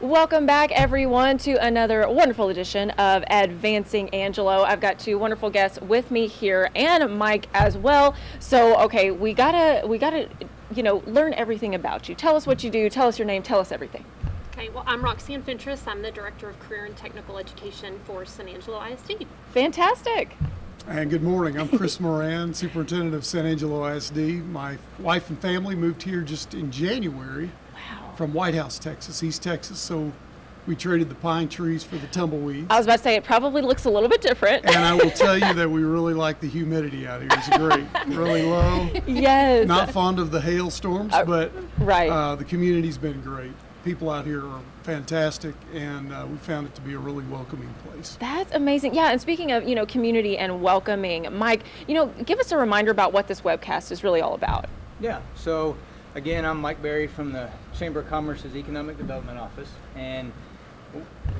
Welcome back, everyone, to another wonderful edition of Advancing Angelo. I've got two wonderful guests with me here, and Mike as well. So, okay, we gotta, learn everything about you. Tell us what you do. Tell us your name. Tell us everything. Okay, well, I'm Roxanne Fentress. I'm the Director of Career and Technical Education for Angelo ISD. Fantastic. And good morning. I'm Chris Moran, Superintendent of Angelo ISD. My wife and family moved here just in January. Wow. From White House, Texas, East Texas. So we traded the pine trees for the tumbleweeds. I was about to say it probably looks a little bit different. And I will tell you that we really like the humidity out here. It's great. Really low. Yes. Not fond of the hailstorms, but right. The community's been great. People out here are fantastic, and we found it to be a really welcoming place. That's amazing. Yeah, and speaking of, community and welcoming, Mike, give us a reminder about what this webcast is really all about. Yeah, so again, I'm Mike Berry from the Chamber of Commerce's Economic Development Office, and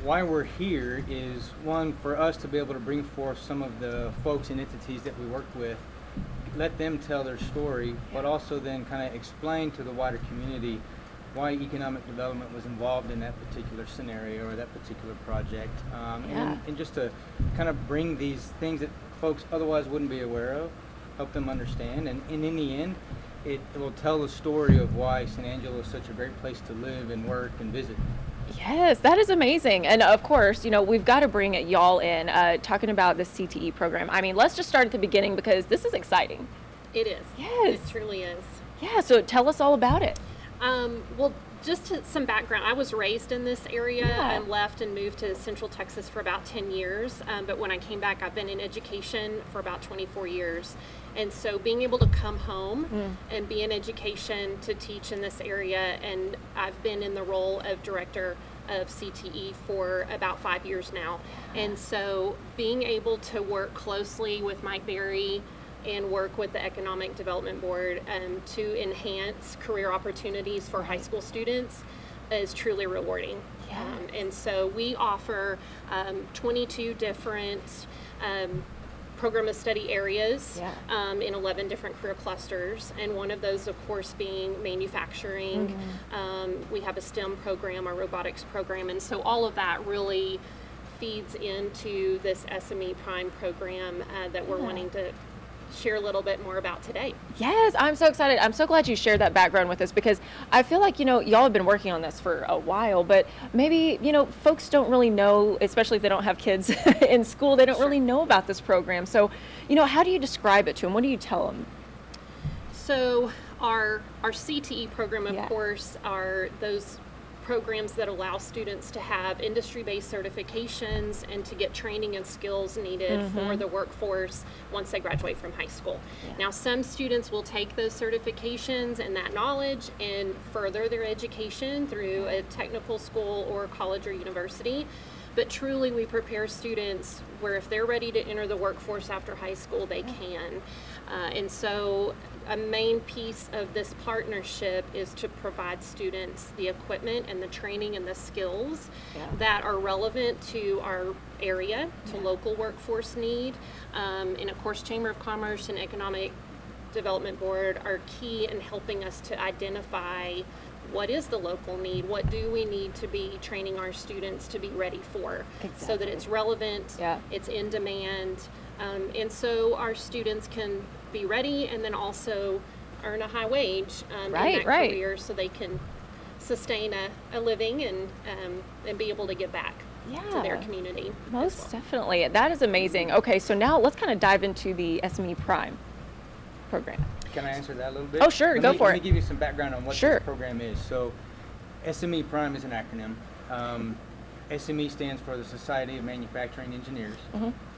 why we're here is, one, for us to be able to bring forth some of the folks and entities that we work with, let them tell their story, but also then kind of explain to the wider community why economic development was involved in that particular scenario or that particular project, and just to kind of bring these things that folks otherwise wouldn't be aware of, help them understand, and in the end, it will tell the story of why San Angelo is such a great place to live and work and visit. Yes, that is amazing. And of course, we've got to bring y'all in, talking about the CTE program. I mean, let's just start at the beginning because this is exciting. It is. Yes. It truly is. Yeah, so tell us all about it. Well, just some background. I was raised in this area. Yeah. I left and moved to Central Texas for about 10 years. But when I came back, I've been in education for about 24 years. And so being able to come home and be in education to teach in this area, and I've been in the role of director of CTE for about 5 years now. And so being able to work closely with Mike Berry and work with the Economic Development Board to enhance career opportunities for high school students is truly rewarding. Yeah. And so we offer 22 different program of study areas in 11 different career clusters, and one of those, of course, being manufacturing. We have a STEM program, a robotics program, and so all of that really feeds into this SME Prime program that we're wanting to share a little bit more about today. Yes, I'm so excited. I'm so glad you shared that background with us because I feel like, y'all have been working on this for a while, but maybe, folks don't really know, especially if they don't have kids in school, they don't really know about this program. So, how do you describe it to them? What do you tell them? So our CTE program, of course, are those programs that allow students to have industry-based certifications and to get training and skills needed for the workforce once they graduate from high school. Now, some students will take those certifications and that knowledge and further their education through a technical school or college or university. But truly, we prepare students where if they're ready to enter the workforce after high school, they can. And so a main piece of this partnership is to provide students the equipment and the training and the skills that are relevant to our area, to local workforce need. And of course, Chamber of Commerce and Economic Development Board are key in helping us to identify what is the local need, what do we need to be training our students to be ready for, so that it's relevant, it's in demand, and so our students can be ready and then also earn a high wage in that career so they can sustain a living and be able to give back to their community. Most definitely. That is amazing. Okay, so now let's kind of dive into the SME Prime program. Can I answer that a little bit? Oh, sure. Go for it. Let me give you some background on what this program is. So SME Prime is an acronym. SME stands for the Society of Manufacturing Engineers.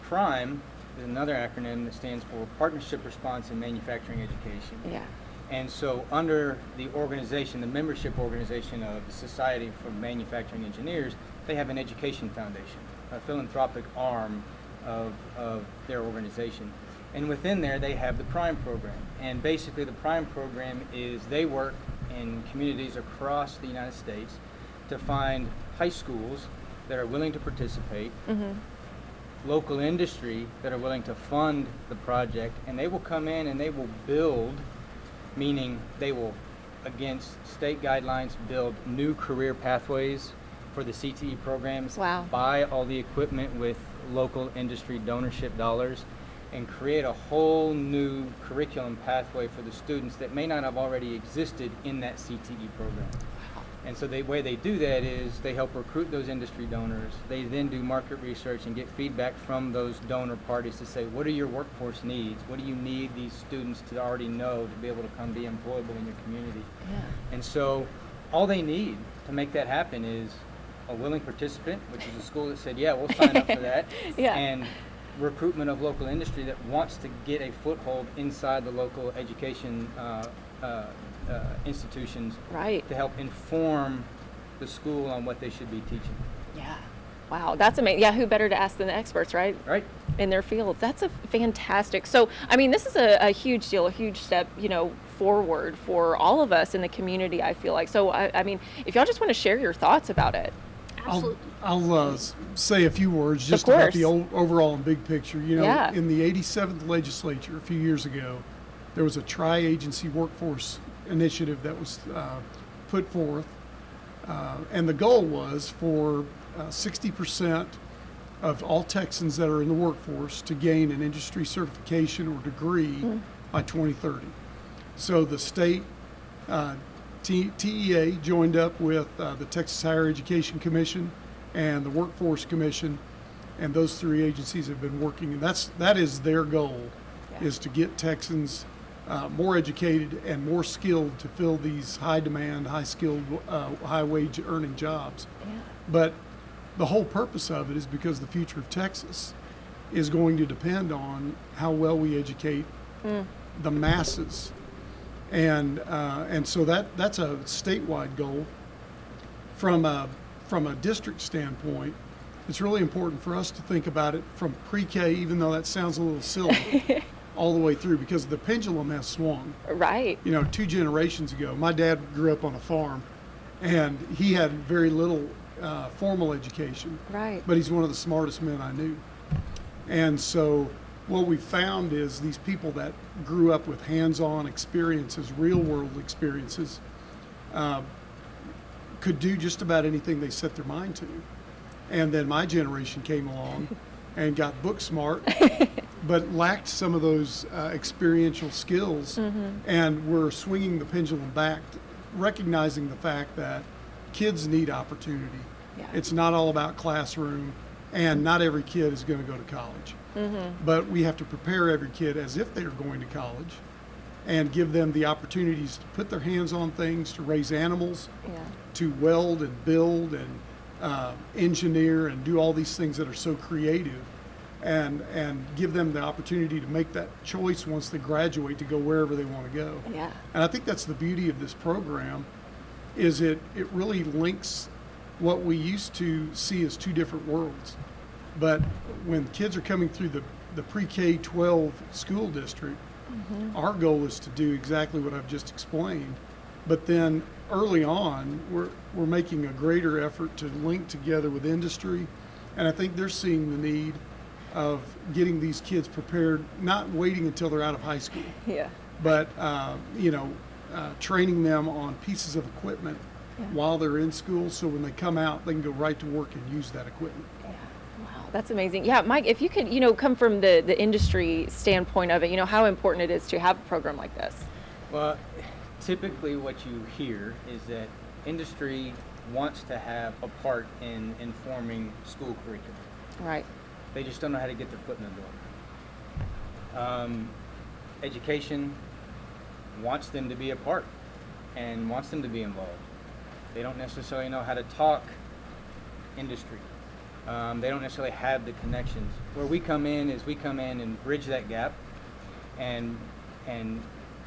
Prime is another acronym that stands for Partnership Response in Manufacturing Education. Yeah. And so under the organization, the membership organization of the Society for Manufacturing Engineers, they have an education foundation, a philanthropic arm of their organization. And within there, they have the Prime program. And basically, the Prime program is they work in communities across the United States to find high schools that are willing to participate, local industry that are willing to fund the project, and they will come in and they will build, meaning they will, against state guidelines, build new career pathways for the CTE programs, Wow. buy all the equipment with local industry donorship dollars, and create a whole new curriculum pathway for the students that may not have already existed in that CTE program. And so the way they do that is they help recruit those industry donors. They then do market research and get feedback from those donor parties to say, what are your workforce needs? What do you need these students to already know to be able to come be employable in your community? Yeah. And so all they need to make that happen is a willing participant, which is a school that said, yeah, we'll sign up for that. Yeah. And recruitment of local industry that wants to get a foothold inside the local education institutions Right. to help inform the school on what they should be teaching. Yeah. Wow, that's amazing. Yeah, who better to ask than the experts, right? Right? In their fields. That's a fantastic. So, I mean, this is a huge deal, a huge step, forward for all of us in the community, I feel like. So, I mean, if y'all just want to share your thoughts about it. Absolutely. I'll say a few words just Of about course. the overall and big picture. Yeah. In the 87th legislature a few years ago, there was a tri-agency workforce initiative that was put forth, and the goal was for 60% of all Texans that are in the workforce to gain an industry certification or degree by 2030. So the state TEA joined up with the Texas Higher Education Commission and the Workforce Commission, and those three agencies have been working, and that is their goal, Yeah. is to get Texans more educated and more skilled to fill these high demand, high skilled, high wage earning jobs. Yeah. But the whole purpose of it is because the future of Texas is going to depend on how well we educate the masses. And so that's a statewide goal. From a district standpoint, it's really important for us to think about it from pre-K, even though that sounds a little silly, all the way through, because the pendulum has swung. Right. 2 generations ago, my dad grew up on a farm, and he had very little formal education. Right. But he's one of the smartest men I knew. And so what we found is these people that grew up with hands-on experiences, real-world experiences, could do just about anything they set their mind to. And then my generation came along and got book smart, but lacked some of those experiential skills. And we're swinging the pendulum back, recognizing the fact that kids need opportunity. Yeah. It's not all about classroom, and not every kid is going to go to college. But we have to prepare every kid as if they're going to college and give them the opportunities to put their hands on things, to raise animals, Yeah. to weld and build and engineer and do all these things that are so creative, and give them the opportunity to make that choice once they graduate to go wherever they want to go. Yeah. And I think that's the beauty of this program, is it really links what we used to see as two different worlds. But when kids are coming through the pre-K-12 school district, our goal is to do exactly what I've just explained. But then early on, we're making a greater effort to link together with industry. And I think they're seeing the need of getting these kids prepared, not waiting until they're out of high school, Yeah. but training them on pieces of equipment while they're in school, so when they come out, they can go right to work and use that equipment. Yeah. Wow, that's amazing. Yeah, Mike, if you could, come from the industry standpoint of it, how important it is to have a program like this. Well, typically what you hear is that industry wants to have a part in informing school curriculum. Right. They just don't know how to get their foot in the door. Education wants them to be a part and wants them to be involved. They don't necessarily know how to talk industry. They don't necessarily have the connections. Where we come in is we come in and bridge that gap and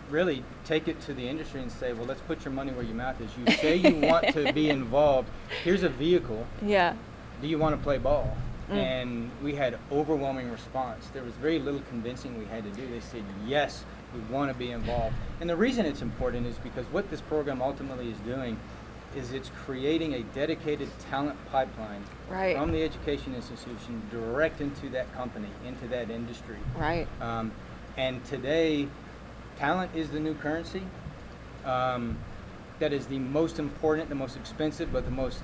really take it to the industry and say, well, let's put your money where your mouth is. You say you want to be involved. Here's a vehicle. Yeah. Do you want to play ball? And we had overwhelming response. There was very little convincing we had to do. They said, yes, we want to be involved. And the reason it's important is because what this program ultimately is doing is it's creating a dedicated talent pipeline Right. from the education institution direct into that company, into that industry. Right. And today, talent is the new currency. That is the most important, the most expensive, but the most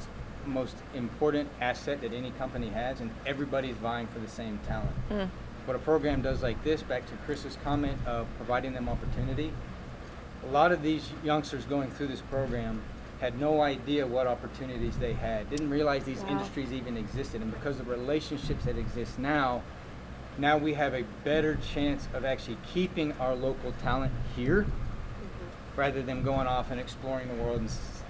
most important asset that any company has, and everybody's vying for the same talent. What a program does like this, back to Chris's comment of providing them opportunity, a lot of these youngsters going through this program had no idea what opportunities they had, didn't realize these industries even existed, and because of the relationships that exist now we have a better chance of actually keeping our local talent here rather than going off and exploring the world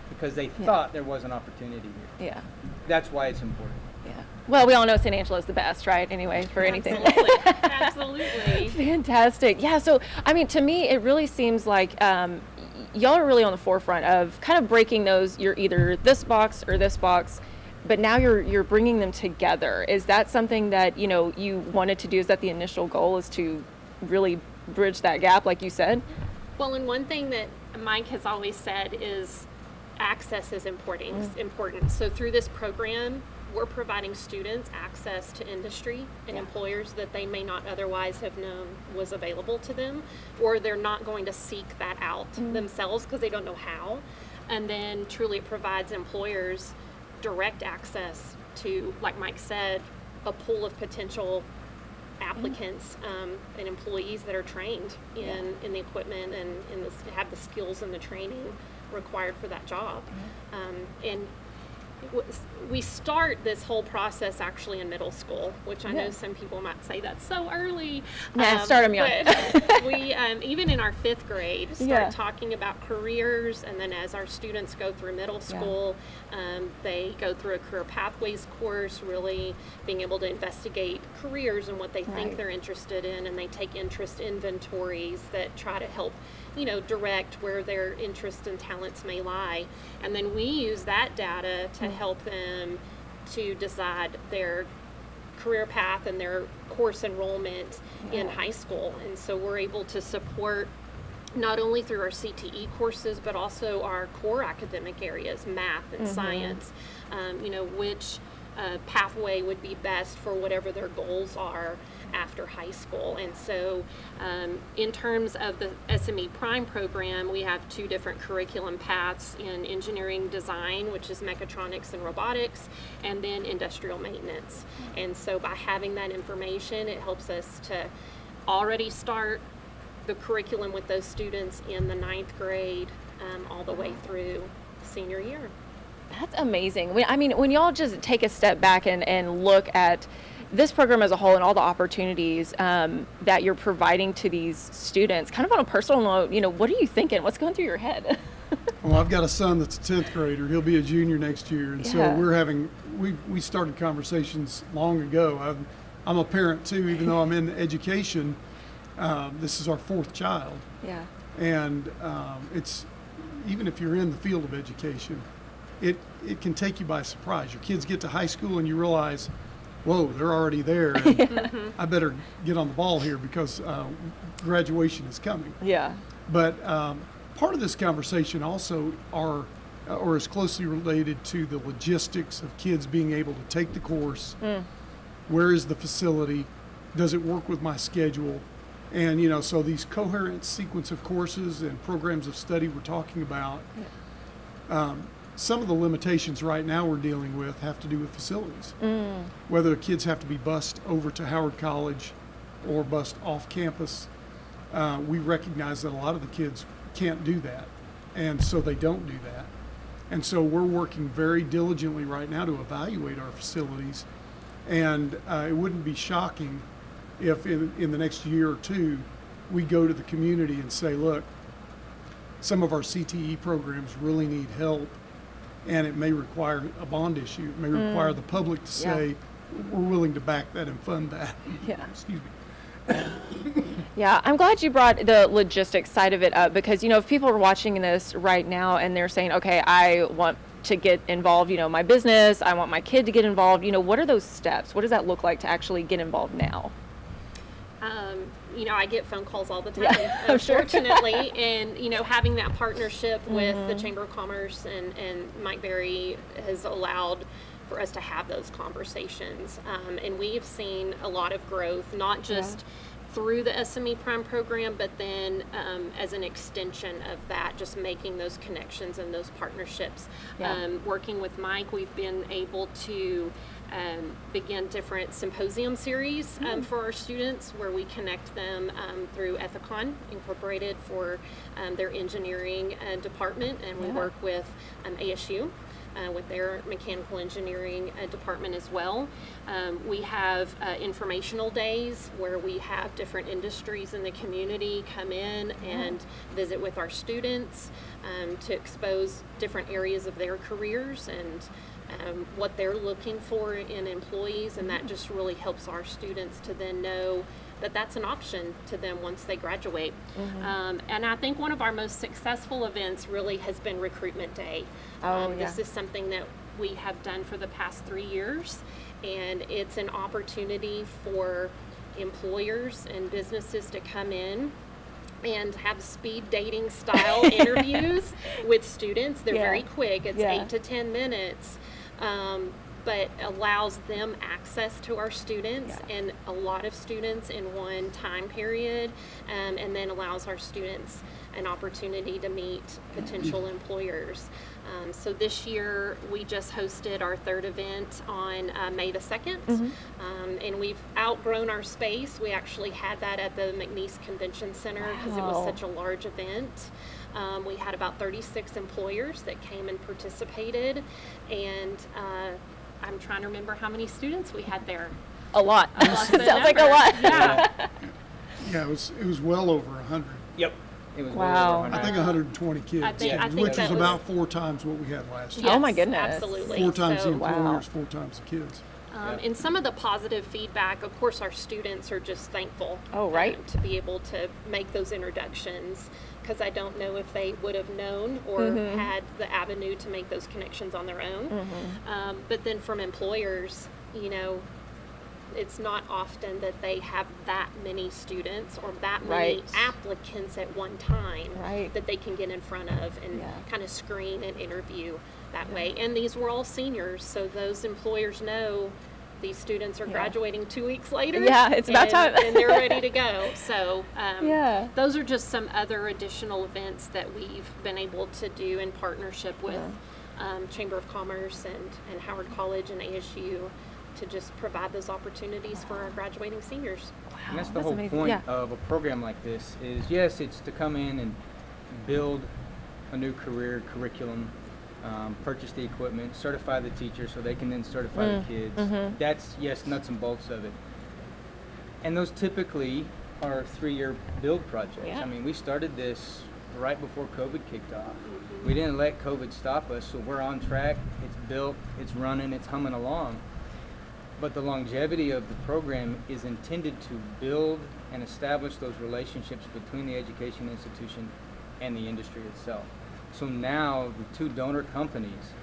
because they thought there was an opportunity here. Yeah. That's why it's important. Yeah. Well, we all know St. Angelo is the best, right? Anyway, for anything. Absolutely. Absolutely. Fantastic. Yeah. So, I mean, to me, it really seems like y'all are really on the forefront of kind of breaking those. You're either this box or this box, but now you're bringing them together. Is that something that you wanted to do? Is that the initial goal? Is to really bridge that gap, like you said? Well, and one thing that Mike has always said is access is important. So through this program, we're providing students access to industry and employers that they may not otherwise have known was available to them, or they're not going to seek that out themselves because they don't know how. And then truly it provides employers direct access to, like Mike said, a pool of potential applicants and employees that are trained in the equipment and have the skills and the training required for that job. And we start this whole process actually in middle school, which I know some people might say that's so early. Start them young. But we, even in our 5th grade, start talking about careers, and then as our students go through middle school, they go through a career pathways course, really being able to investigate careers and what they think they're interested in, and they take interest inventories that try to help direct where their interests and talents may lie. And then we use that data to help them to decide their career path and their course enrollment in high school. And so we're able to support not only through our CTE courses, but also our core academic areas, math and science, which pathway would be best for whatever their goals are after high school. And so in terms of the SME Prime program, we have 2 different curriculum paths in engineering design, which is mechatronics and robotics, and then industrial maintenance. And so by having that information, it helps us to already start the curriculum with those students in the 9th grade all the way through senior year. That's amazing. When y'all just take a step back and look at this program as a whole and all the opportunities that you're providing to these students, kind of on a personal note, what are you thinking? What's going through your head? Well, I've got a son that's a 10th grader. He'll be a junior next year. And so we started conversations long ago. I'm a parent too, even though I'm in education. This is our 4th child. Yeah. And it's, even if you're in the field of education, it can take you by surprise. Your kids get to high school and you realize, whoa, they're already there. And I better get on the ball here because graduation is coming. Yeah. But part of this conversation also is closely related to the logistics of kids being able to take the course. Where is the facility? Does it work with my schedule? And, so these coherent sequence of courses and programs of study we're talking about, some of the limitations right now we're dealing with have to do with facilities. Whether the kids have to be bused over to Howard College or bused off campus, we recognize that a lot of the kids can't do that, and so they don't do that. And so we're working very diligently right now to evaluate our facilities, and it wouldn't be shocking if in the next year or 2 we go to the community and say, look, some of our CTE programs really need help, and it may require a bond issue. It may require the public to say, we're willing to back that and fund that. Yeah. Excuse me. Yeah, I'm glad you brought the logistics side of it up because, if people are watching this right now and they're saying, okay, I want to get involved, my business, I want my kid to get involved, what are those steps? What does that look like to actually get involved now? I get phone calls all the time, unfortunately, and, having that partnership with the Chamber of Commerce and Mike Berry has allowed for us to have those conversations. And we've seen a lot of growth, not just through the SME Prime program, but then as an extension of that, just making those connections and those partnerships. Yeah. Working with Mike, we've been able to begin different symposium series for our students, where we connect them through Ethicon Incorporated for their engineering department, and we work with ASU. With their mechanical engineering department as well. We have informational days where we have different industries in the community come in and visit with our students to expose different areas of their careers and what they're looking for in employees, and that just really helps our students to then know that that's an option to them once they graduate. And I think one of our most successful events really has been Recruitment Day. This is something that we have done for the past 3 years, and it's an opportunity for employers and businesses to come in and have speed dating style interviews with students. They're very quick, it's 8 to 10 minutes. But allows them access to our students and a lot of students in one time period, and then allows our students an opportunity to meet potential employers. So this year we just hosted our third event on May the 2nd, and we've outgrown our space. We actually had that at the McNeese Convention Center because it was such a large event. We had about 36 employers that came and participated, and I'm trying to remember how many students we had there. A lot. Lots of Sounds like a number. lot. Yeah. Yeah, it was well over 100. Yep. It was Wow. well over I think 120 kids, I think which that is was- about 4 times what we had last year. Oh my Yes, goodness. Absolutely. 4 times So, the Wow. employers, 4 times the kids. And some of the positive feedback, of course, our students are just thankful to be able to make those introductions, because I don't know if they would have known or had the avenue to make those connections on their own. But then from employers, you know, it's not often that they have that many students or that many applicants at one time that they can get in front of and kind of screen and interview that way. And these were all seniors, so those employers know these students are graduating 2 weeks later. Yeah, it's about time. And they're ready to go. So those are just some other additional events that we've been able to do in partnership with Chamber of Commerce and Howard College and ASU to just provide those opportunities for our graduating seniors. And that's the whole point of a program like this is, yes, it's to come in and build a new career curriculum, purchase the equipment, certify the teachers so they can then certify the kids. That's, yes, nuts and bolts of it. And those typically are 3-year build projects. I mean, we started this right before COVID kicked off. We didn't let COVID stop us, so we're on track. It's built, it's running, it's humming along. But the longevity of the program is intended to build and establish those relationships between the education institution and the industry itself. So now the 2 donor companies,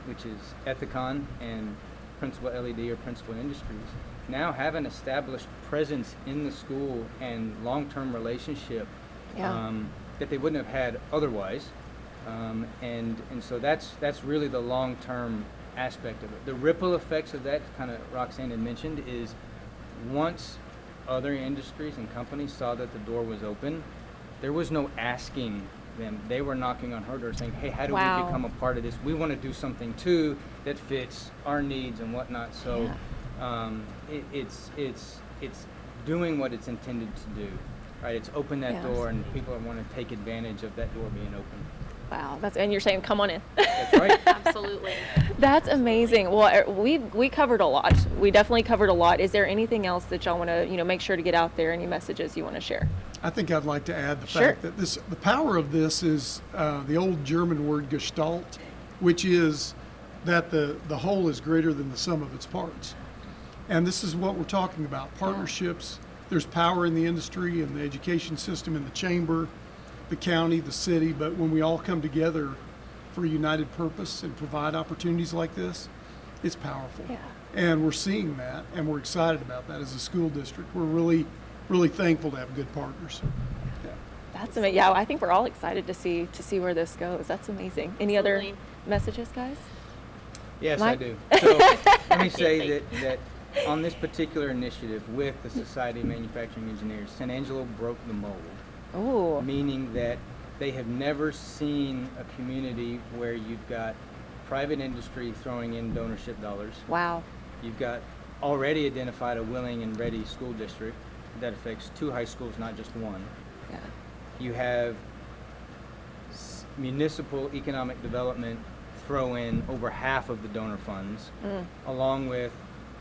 which is Ethicon and Principal LED or Principal Industries, now have an established presence in the school and long-term relationship that they wouldn't have had otherwise. And so that's really the long-term aspect of it. The ripple effects of that, kind of Roxanne had mentioned, is once other industries and companies saw that the door was open, there was no asking them. They were knocking on her door saying, hey, how do we become a part of this? We want to do something too that fits our needs and whatnot. So it's doing what it's intended to do, right? It's open that door, and people want to take advantage of that door being open. Wow, and you're saying come on in. That's right. Absolutely. That's amazing. Well, we covered a lot. We definitely covered a lot. Is there anything else that y'all want to make sure to get out there? Any messages you want to share? I think I'd like to add the fact that the power of this is the old German word Gestalt, which is that the whole is greater than the sum of its parts. And this is what we're talking about, partnerships. There's power in the industry and the education system and the chamber, the county, the city, but when we all come together for a united purpose and provide opportunities like this, it's powerful. Yeah. And we're seeing that, and we're excited about that as a school district. We're really, really thankful to have good partners. That's amazing. Yeah, I think we're all excited to see where this goes. That's amazing. Any other messages, guys? Yes, Mike? I do. So let me say that on this particular initiative with the Society of Manufacturing Engineers, San Angelo broke the mold, Oh, meaning that they have never seen a community where you've got private industry throwing in donorship dollars. wow. You've got already identified a willing and ready school district that affects 2 high schools, not just 1. Yeah. You have municipal economic development throw in over half of the donor funds, along with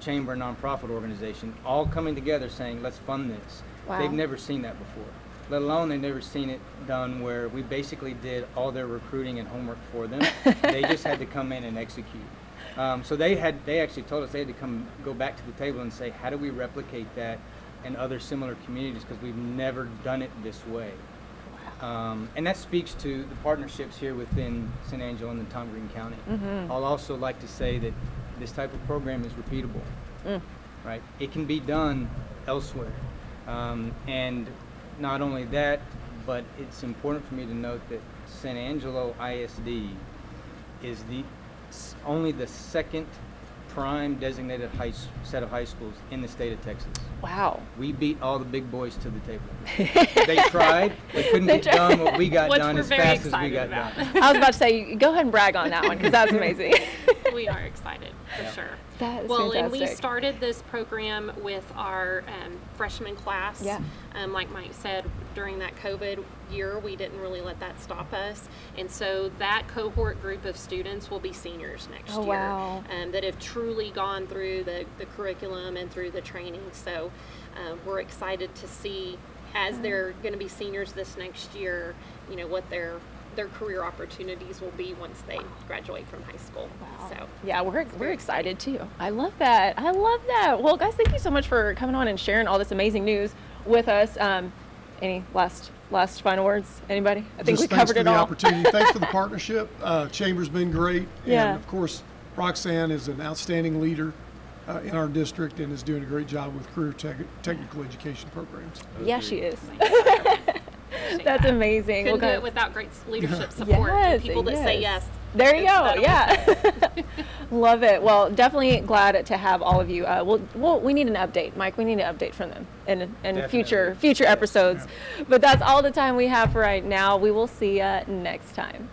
chamber nonprofit organization, all coming together saying, let's fund this. Wow. They've never seen that before, let alone they've never seen it done where we basically did all their recruiting and homework for them. They just had to come in and execute. So they actually told us they had to go back to the table and say, how do we replicate that in other similar communities, because we've never done it this way. And that speaks to the partnerships here within San Angelo and the Tom Green County. I'll also like to say that this type of program is repeatable, right? It can be done elsewhere. And not only that, but it's important for me to note that San Angelo ISD is only the second prime designated set of high schools in the state of Texas. Wow. We beat all the big boys to the table. They tried. They couldn't get done what we got Which done we're as very fast as we excited got about. done. I was about to say, go ahead and brag on that one, because that's amazing. We are excited, for Yeah. sure. That is Well, and we fantastic. started this program with our freshman class. Yeah. Like Mike said, during that COVID year, we didn't really let that stop us. And so that cohort group of students will be seniors next Oh, year. wow. That have truly gone through the curriculum and through the training. So we're excited to see, as they're going to be seniors this next year, you know, what their career opportunities will be once they graduate from high school. Wow. So Yeah, we're excited too. I love that. I love that. Well, guys, thank you so much for coming on and sharing all this amazing news with us. Any last final words? Anybody? I think Just we covered thanks for it the all. opportunity. Thanks for the partnership. Chamber's been great. Yeah. And of course, Roxanne is an outstanding leader in our district and is doing a great job with career technical education programs. Yeah, she is. appreciate That's that. amazing. Couldn't do guys- it without great leadership support. Yes, and people that say yes. yes. There you go. That Yeah. Love it. Well, definitely glad to have all of you. We need an update, Mike. We need an update from them in future Definitely. episodes. But that's all the time we have for right now. We will see you next time.